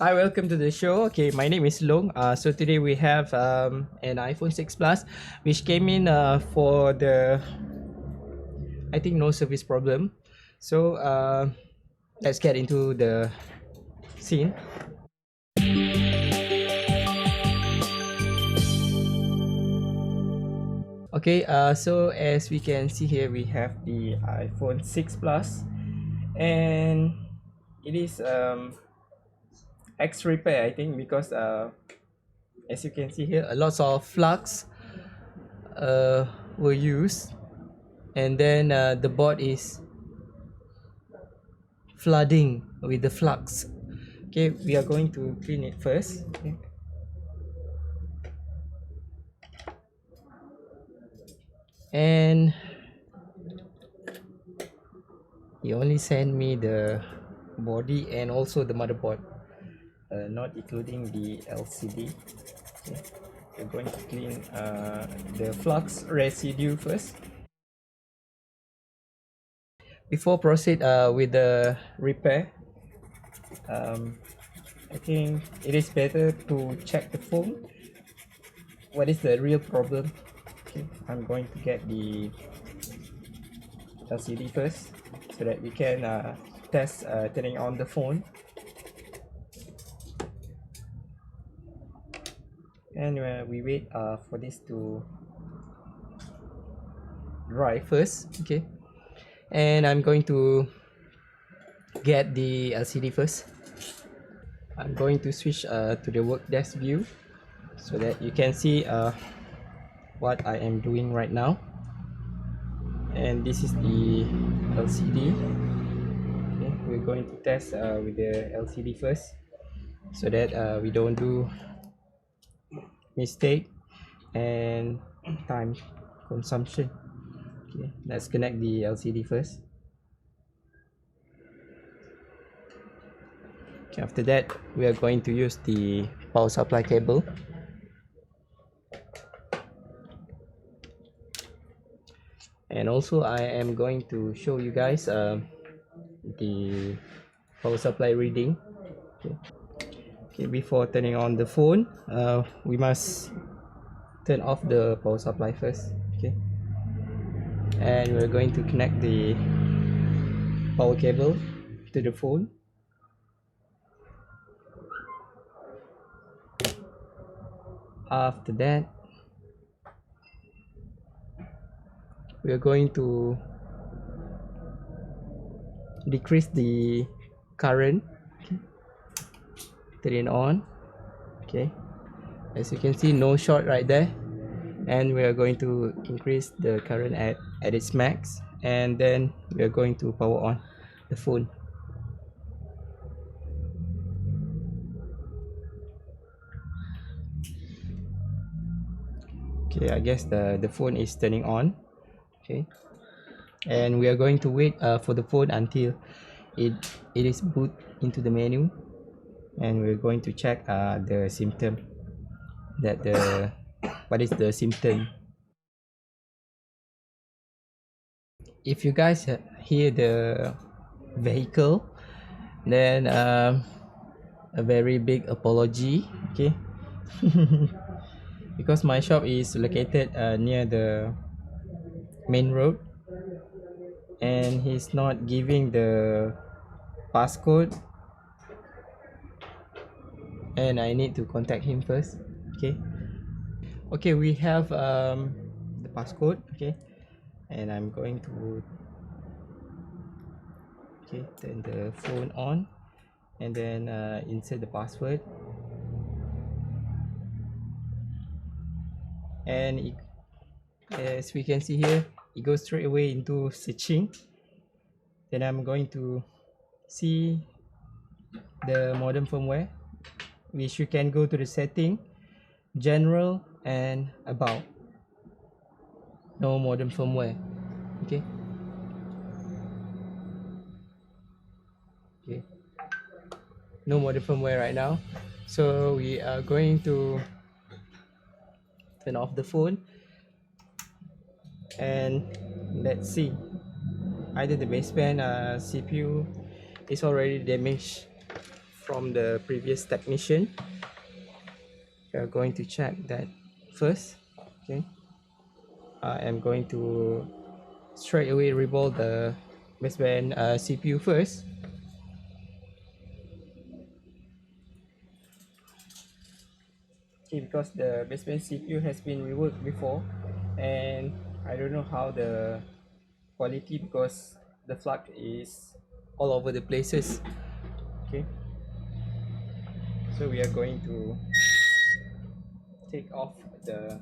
Hi, welcome to the show. Okay, my name is Long. So today we have an iPhone 6 Plus, which came in for the I think no service problem. So let's get into the scene. Okay, so as we can see here, we have the iPhone 6 Plus, and it is X repair, I think, because as you can see here, a lots of flux uh, were used, and then the board is flooding with the flux. Okay, we are going to clean it first. Okay. And he only sent me the body and also the motherboard, not including the LCD. Okay. We're going to clean the flux residue first before proceed with the repair. um, I think it is better to check the phone. What is the real problem? Okay, I'm going to get the LCD first so that we can test turning on the phone. And we wait for this to dry first. Okay, and I'm going to get the LCD first. I'm going to switch to the work desk view so that you can see what I am doing right now. And this is the LCD. Okay, we're going to test with the LCD first so that we don't do mistake and time consumption. Okay, let's connect the LCD first. Okay, after that, we are going to use the power supply cable. And also I am going to show you guys the power supply reading. Okay, okay, before turning on the phone, we must turn off the power supply first. Okay, and we're going to connect the power cable to the phone. After that, we are going to decrease the current. Okay, turn it on. Okay, as you can see, no short right there. And we are going to increase the current at its max, and then we are going to power on the phone. Okay, I guess the phone is turning on. Okay, and we are going to wait for the phone until it it is boot into the menu, and we're going to check the symptom that the what is the symptom. If you guys hear the vehicle, then a very big apology. Okay, because my shop is located near the main road, and he's not giving the passcode, and I need to contact him first. Okay, okay, we have the passcode. Okay, and I'm going to turn the phone on, and then insert the password, and as we can see here, it goes straight away into searching. Then I'm going to see the modem firmware, which you can go to the setting, general, and about. No modem firmware. Okay, okay, no modem firmware right now. So we are going to turn off the phone, and let's see, either the baseband CPU is already damaged, from the previous technician. We are going to check that first. Okay, I am going to straight away revolve the baseband CPU first. Okay, because the baseband CPU has been reworked before, and I don't know how the quality, because the flux is all over the places. Okay, so we are going to take off the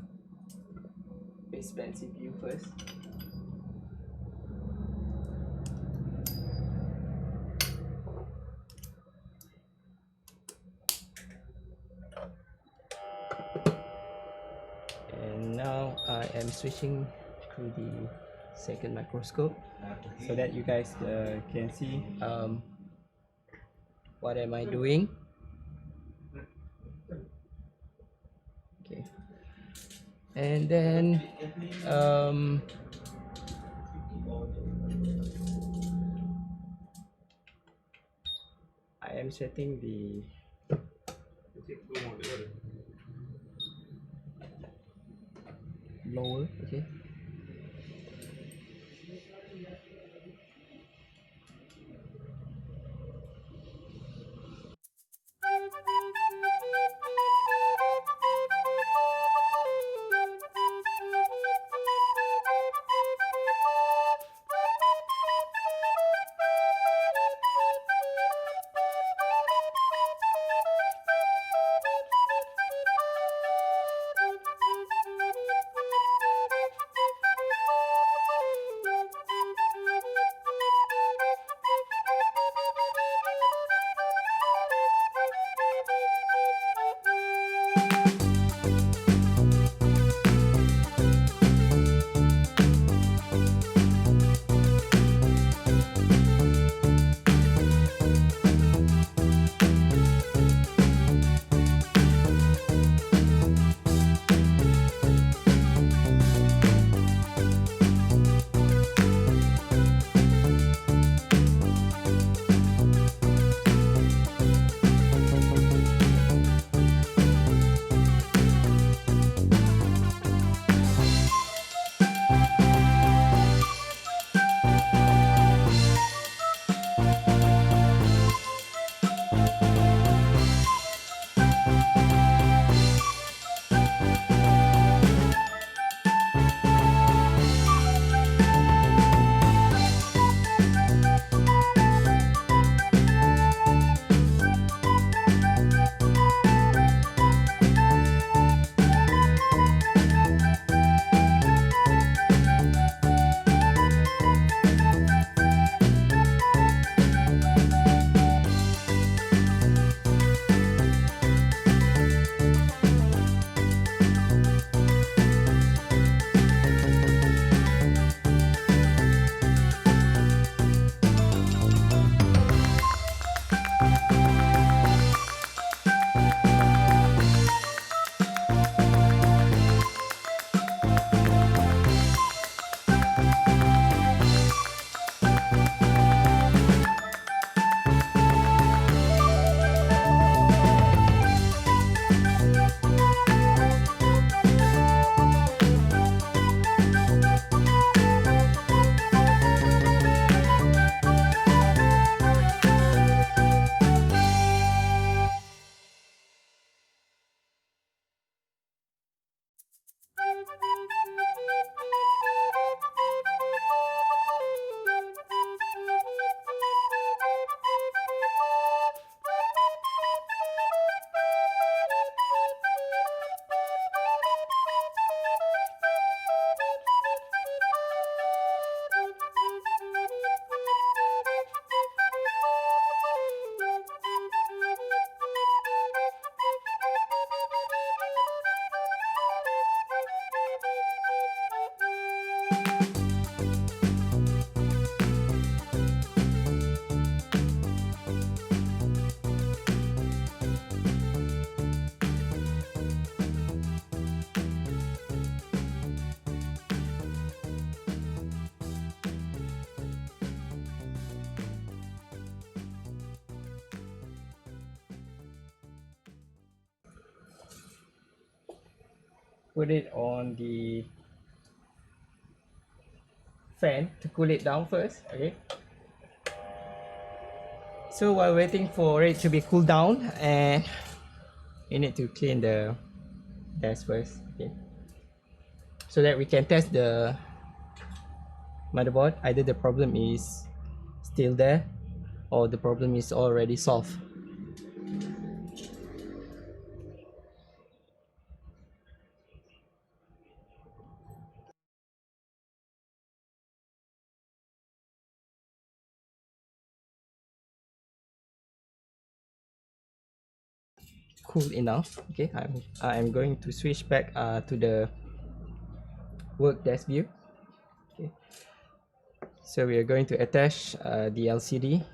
baseband CPU first. And now I am switching to the second microscope so that you guys can see what am I doing. Okay, and then I am setting the lower. Okay, put it on the fan to cool it down first. Okay, so while waiting for it to be cooled down, and you need to clean the desk first, okay, so that we can test the motherboard. Either the problem is still there or the problem is already solved. Cool enough. Okay, I'm going to switch back to the work desk view. Okay, so we are going to attach the LCD.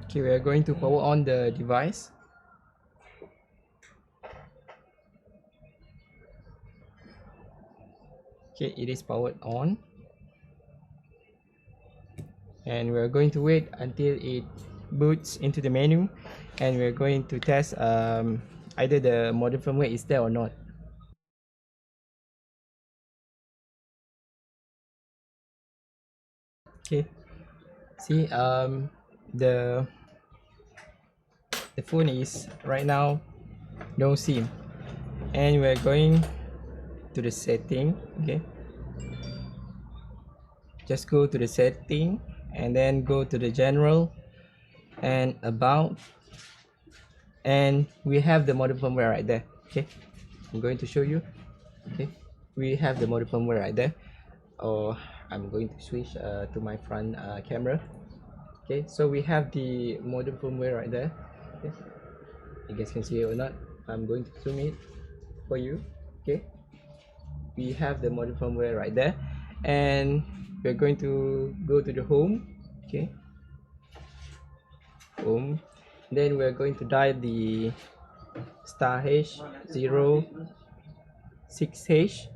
Okay, we are going to power on the device. Okay, it is powered on, and we're going to wait until it boots into the menu, and we're going to test either the modem firmware is there or not. Okay, see, the phone is right now no SIM, and we're going to the setting. Okay, just go to the setting and then go to the general and about, and we have the modem firmware right there. Okay, I'm going to show you. Okay, we have the modem firmware right there. Or I'm going to switch to my front camera. Okay, so we have the modem firmware right there. Okay, you guys can see it or not. I'm going to zoom it for you. Okay, we have the modem firmware right there, and we're going to go to the home. Okay, home, then we're going to dial the star hash 06H,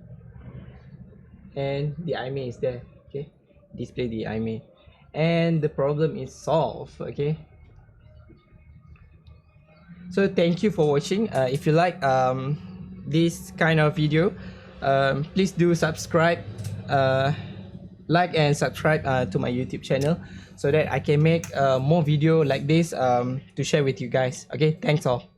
and the IMEI is there. Okay, display the IMEI, and the problem is solved. Okay, so thank you for watching. If you like this kind of video, please do subscribe, like and subscribe to my YouTube channel, so that I can make more video like this to share with you guys. Okay, thanks all.